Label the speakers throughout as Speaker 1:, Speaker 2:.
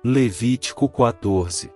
Speaker 1: Levítico 14.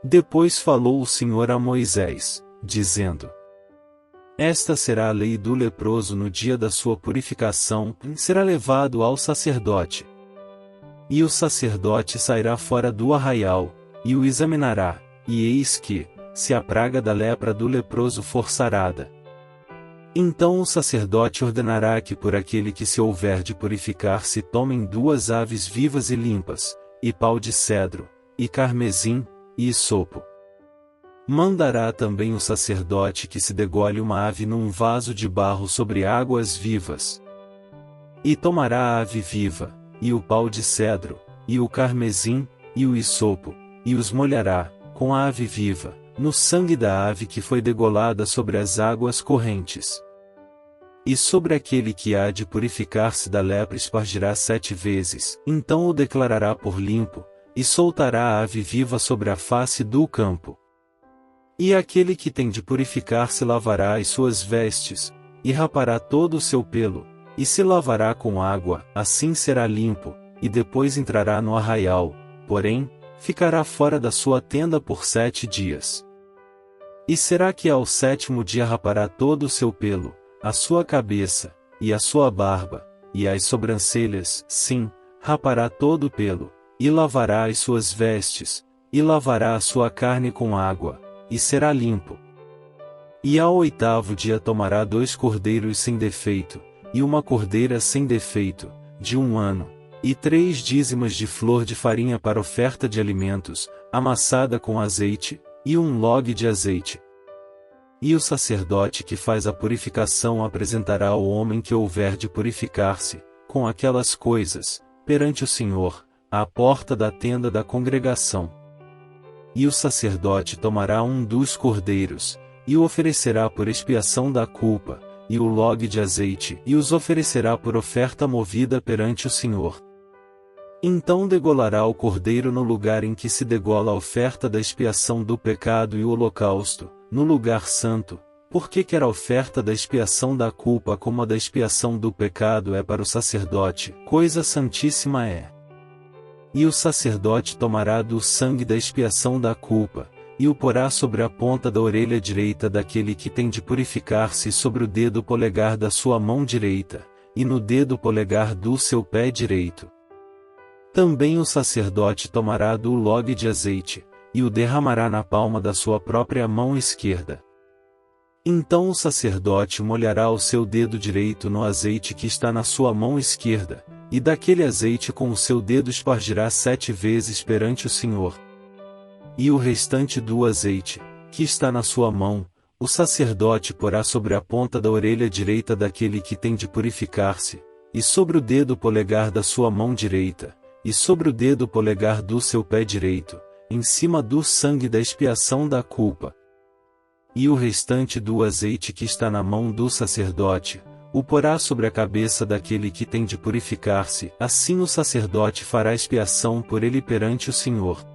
Speaker 1: Depois falou o Senhor a Moisés, dizendo: Esta será a lei do leproso no dia da sua purificação, será levado ao sacerdote. E o sacerdote sairá fora do arraial, e o examinará, e eis que, se a praga da lepra do leproso for sarada, então o sacerdote ordenará que por aquele que se houver de purificar se tomem 2 aves vivas e limpas, e pau de cedro, e carmesim, e hisopo. Mandará também o sacerdote que se degole uma ave num vaso de barro sobre águas vivas. E tomará a ave viva, e o pau de cedro, e o carmesim, e o hisopo, e os molhará, com a ave viva, no sangue da ave que foi degolada sobre as águas correntes. E sobre aquele que há de purificar-se da lepra espargirá 7 vezes, então o declarará por limpo, e soltará a ave viva sobre a face do campo. E aquele que tem de purificar-se lavará as suas vestes, e rapará todo o seu pelo, e se lavará com água, assim será limpo, e depois entrará no arraial, porém, ficará fora da sua tenda por 7 dias. E será que ao 7º dia rapará todo o seu pelo, a sua cabeça, e a sua barba, e as sobrancelhas, sim, rapará todo o pelo, e lavará as suas vestes, e lavará a sua carne com água, e será limpo. E ao 8º dia tomará 2 cordeiros sem defeito, e uma cordeira sem defeito, de 1 ano, e 3 dízimas de flor de farinha para oferta de alimentos, amassada com azeite, e 1 log de azeite. E o sacerdote que faz a purificação apresentará ao homem que houver de purificar-se, com aquelas coisas, perante o Senhor, à porta da tenda da congregação. E o sacerdote tomará 1 dos cordeiros, e o oferecerá por expiação da culpa, e o log de azeite, e os oferecerá por oferta movida perante o Senhor. Então degolará o cordeiro no lugar em que se degola a oferta da expiação do pecado e o holocausto, no lugar santo, porque quer a oferta da expiação da culpa como a da expiação do pecado é para o sacerdote, coisa santíssima é. E o sacerdote tomará do sangue da expiação da culpa, e o porá sobre a ponta da orelha direita daquele que tem de purificar-se sobre o dedo polegar da sua mão direita, e no dedo polegar do seu pé direito. Também o sacerdote tomará do log de azeite, e o derramará na palma da sua própria mão esquerda. Então o sacerdote molhará o seu dedo direito no azeite que está na sua mão esquerda, e daquele azeite com o seu dedo espargirá 7 vezes perante o Senhor. E o restante do azeite, que está na sua mão, o sacerdote porá sobre a ponta da orelha direita daquele que tem de purificar-se, e sobre o dedo polegar da sua mão direita, e sobre o dedo polegar do seu pé direito, em cima do sangue da expiação da culpa. E o restante do azeite que está na mão do sacerdote, o porá sobre a cabeça daquele que tem de purificar-se, assim o sacerdote fará expiação por ele perante o Senhor.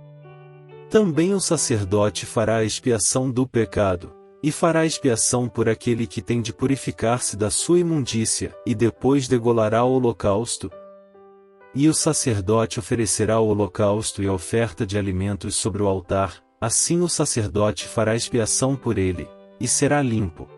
Speaker 1: Também o sacerdote fará a expiação do pecado, e fará expiação por aquele que tem de purificar-se da sua imundícia, e depois degolará o holocausto. E o sacerdote oferecerá o holocausto e a oferta de alimentos sobre o altar, assim o sacerdote fará expiação por ele, e será limpo.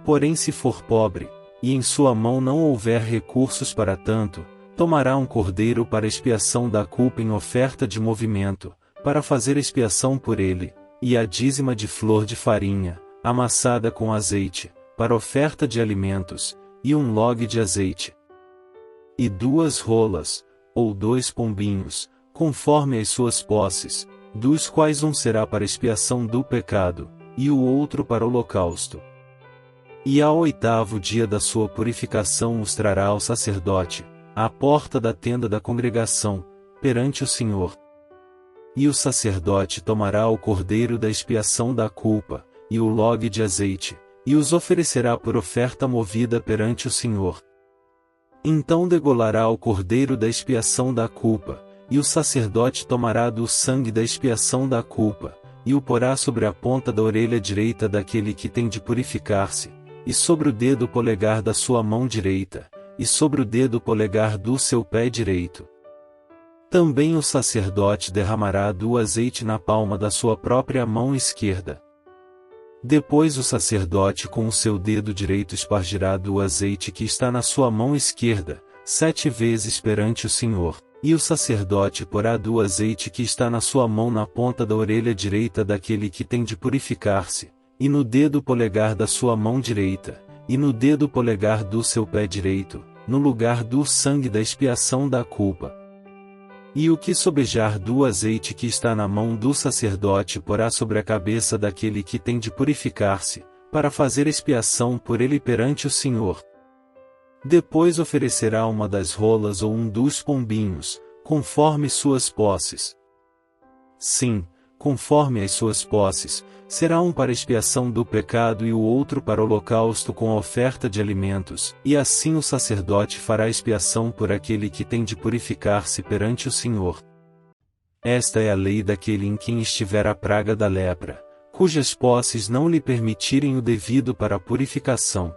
Speaker 1: Porém se for pobre, e em sua mão não houver recursos para tanto, tomará um cordeiro para expiação da culpa em oferta de movimento, para fazer expiação por ele, e a dízima de flor de farinha, amassada com azeite, para oferta de alimentos, e 1 log de azeite. E 2 rolas, ou 2 pombinhos, conforme as suas posses, dos quais um será para expiação do pecado, e o outro para o holocausto. E ao 8º dia da sua purificação os trará ao sacerdote, à porta da tenda da congregação, perante o Senhor. E o sacerdote tomará o cordeiro da expiação da culpa, e o log de azeite, e os oferecerá por oferta movida perante o Senhor. Então degolará o cordeiro da expiação da culpa, e o sacerdote tomará do sangue da expiação da culpa, e o porá sobre a ponta da orelha direita daquele que tem de purificar-se, e sobre o dedo polegar da sua mão direita, e sobre o dedo polegar do seu pé direito. Também o sacerdote derramará do azeite na palma da sua própria mão esquerda. Depois o sacerdote com o seu dedo direito espargirá do azeite que está na sua mão esquerda, 7 vezes perante o Senhor, e o sacerdote porá do azeite que está na sua mão na ponta da orelha direita daquele que tem de purificar-se, e no dedo polegar da sua mão direita, e no dedo polegar do seu pé direito, no lugar do sangue da expiação da culpa. E o que sobejar do azeite que está na mão do sacerdote porá sobre a cabeça daquele que tem de purificar-se, para fazer expiação por ele perante o Senhor. Depois oferecerá uma das rolas ou um dos pombinhos, conforme suas posses. Sim, conforme as suas posses, será um para expiação do pecado e o outro para holocausto com a oferta de alimentos, e assim o sacerdote fará expiação por aquele que tem de purificar-se perante o Senhor. Esta é a lei daquele em quem estiver a praga da lepra, cujas posses não lhe permitirem o devido para a purificação.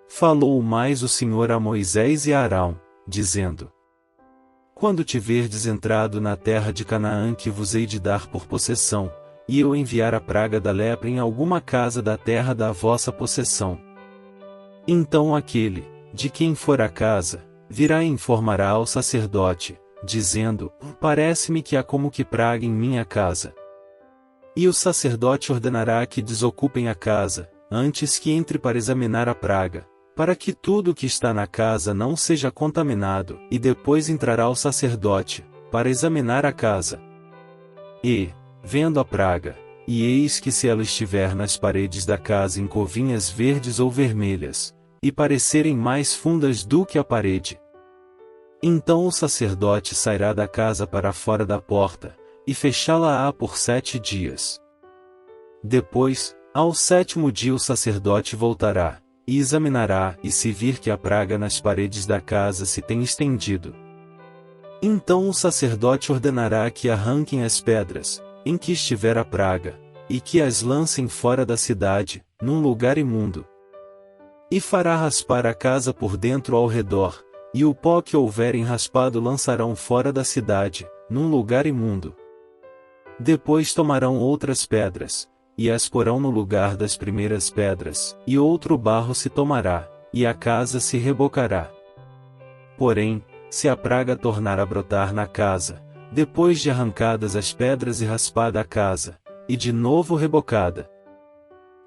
Speaker 1: Falou mais o Senhor a Moisés e a Arão, dizendo: Quando tiverdes entrado na terra de Canaã que vos hei de dar por possessão, e eu enviar a praga da lepra em alguma casa da terra da vossa possessão. Então aquele, de quem for a casa, virá e informará ao sacerdote, dizendo: Parece-me que há como que praga em minha casa. E o sacerdote ordenará que desocupem a casa, antes que entre para examinar a praga, para que tudo o que está na casa não seja contaminado, e depois entrará o sacerdote, para examinar a casa. E, vendo a praga, e eis que se ela estiver nas paredes da casa em covinhas verdes ou vermelhas, e parecerem mais fundas do que a parede, então o sacerdote sairá da casa para fora da porta, e fechá-la-á por 7 dias. Depois, ao 7º dia o sacerdote voltará, e examinará, e se vir que a praga nas paredes da casa se tem estendido, então o sacerdote ordenará que arranquem as pedras, em que estiver a praga, e que as lancem fora da cidade, num lugar imundo. E fará raspar a casa por dentro ao redor, e o pó que houverem raspado lançarão fora da cidade, num lugar imundo. Depois tomarão outras pedras, e as porão no lugar das primeiras pedras, e outro barro se tomará, e a casa se rebocará. Porém, se a praga tornar a brotar na casa, depois de arrancadas as pedras e raspada a casa, e de novo rebocada,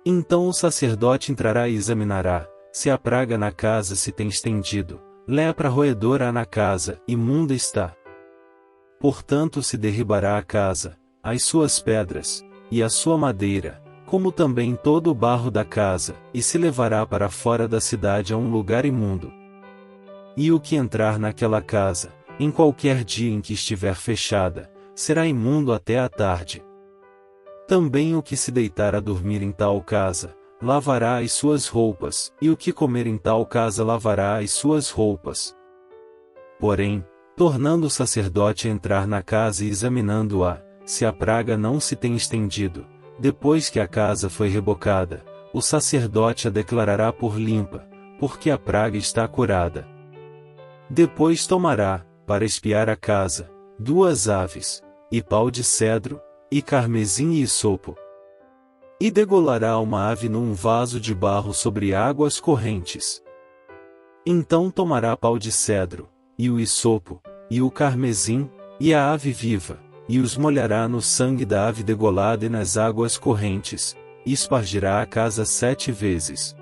Speaker 1: então o sacerdote entrará e examinará, se a praga na casa se tem estendido, lepra roedora há na casa, imunda está. Portanto se derribará a casa, as suas pedras, e a sua madeira, como também todo o barro da casa, e se levará para fora da cidade a um lugar imundo. E o que entrar naquela casa, em qualquer dia em que estiver fechada, será imundo até a tarde. Também o que se deitar a dormir em tal casa, lavará as suas roupas, e o que comer em tal casa lavará as suas roupas. Porém, tornando o sacerdote a entrar na casa e examinando-a, se a praga não se tem estendido, depois que a casa foi rebocada, o sacerdote a declarará por limpa, porque a praga está curada. Depois tomará, para espiar a casa, 2 aves, e pau de cedro, e carmesim e hisopo. E degolará uma ave num vaso de barro sobre águas correntes. Então tomará pau de cedro, e o hisopo, e o carmesim, e a ave viva, e os molhará no sangue da ave degolada e nas águas correntes, e espargirá a casa 7 vezes.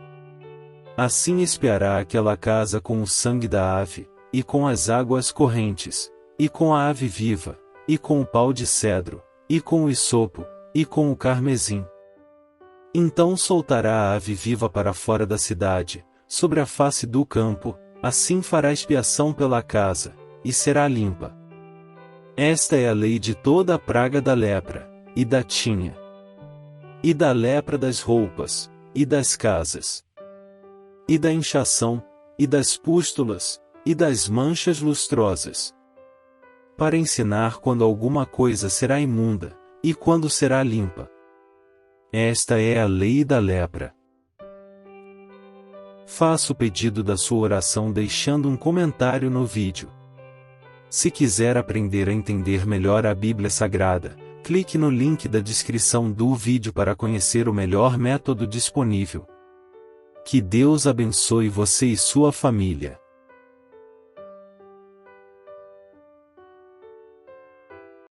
Speaker 1: Assim espiará aquela casa com o sangue da ave, e com as águas correntes, e com a ave viva, e com o pau de cedro, e com o hisopo, e com o carmesim. Então soltará a ave viva para fora da cidade, sobre a face do campo, assim fará expiação pela casa, e será limpa. Esta é a lei de toda a praga da lepra, e da tinha, e da lepra das roupas, e das casas, e da inchação, e das pústulas, e das manchas lustrosas. Para ensinar quando alguma coisa será imunda, e quando será limpa. Esta é a lei da lepra. Faça o pedido da sua oração deixando um comentário no vídeo. Se quiser aprender a entender melhor a Bíblia Sagrada, clique no link da descrição do vídeo para conhecer o melhor método disponível. Que Deus abençoe você e sua família.